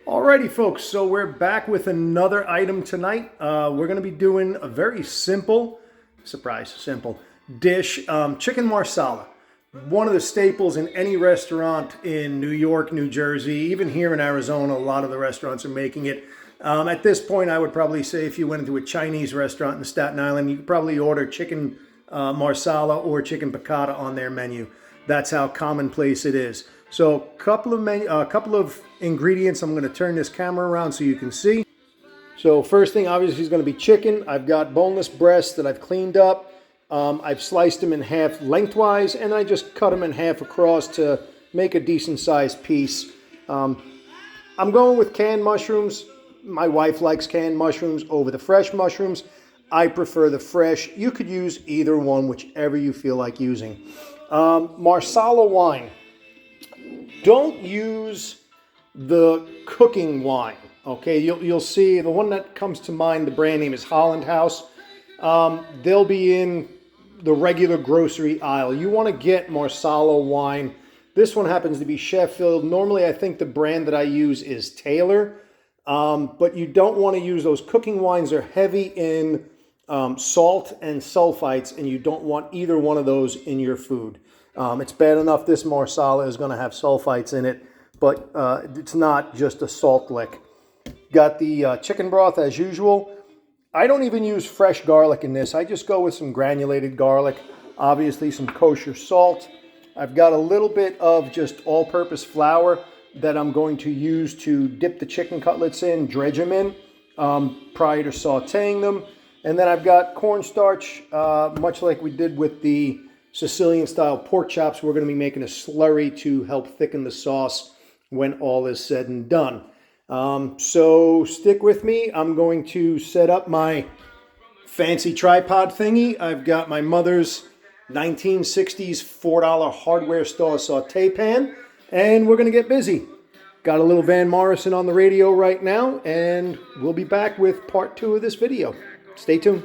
Alrighty folks, so we're back with another item tonight. We're going to be doing a very simple, simple dish, chicken marsala. One of the staples in any restaurant in New York, New Jersey, even here in Arizona, a lot of the restaurants are making it. At this point, I would probably say if you went into a Chinese restaurant in Staten Island, you could probably order chicken marsala or chicken piccata on their menu. That's how commonplace it is. So couple of ingredients. I'm going to turn this camera around so you can see. So first thing obviously is going to be chicken. I've got boneless breasts that I've cleaned up. I've sliced them in half lengthwise, and I just cut them in half across to make a decent sized piece. I'm going with canned mushrooms. My wife likes canned mushrooms over the fresh mushrooms. I prefer the fresh. You could use either one, whichever you feel like using. Marsala wine. Don't use the cooking wine, okay? You'll see the one that comes to mind, the brand name is Holland House. They'll be in the regular grocery aisle. You want to get Marsala wine. This one happens to be Sheffield. Normally, I think the brand that I use is Taylor, but you don't want to use those cooking wines. They're heavy in salt and sulfites, and you don't want either one of those in your food. It's bad enough this Marsala is going to have sulfites in it, but it's not just a salt lick. Got the chicken broth as usual. I don't even use fresh garlic in this. I just go with some granulated garlic, obviously some kosher salt. I've got a little bit of just all-purpose flour that I'm going to use to dip the chicken cutlets in, dredge them in prior to sauteing them. And then I've got cornstarch, much like we did with the Sicilian-style pork chops. We're going to be making a slurry to help thicken the sauce when all is said and done. So stick with me. I'm going to set up my fancy tripod thingy. I've got my mother's 1960s $4 hardware store saute pan, and we're going to get busy. Got a little Van Morrison on the radio right now, and we'll be back with part 2 of this video. Stay tuned.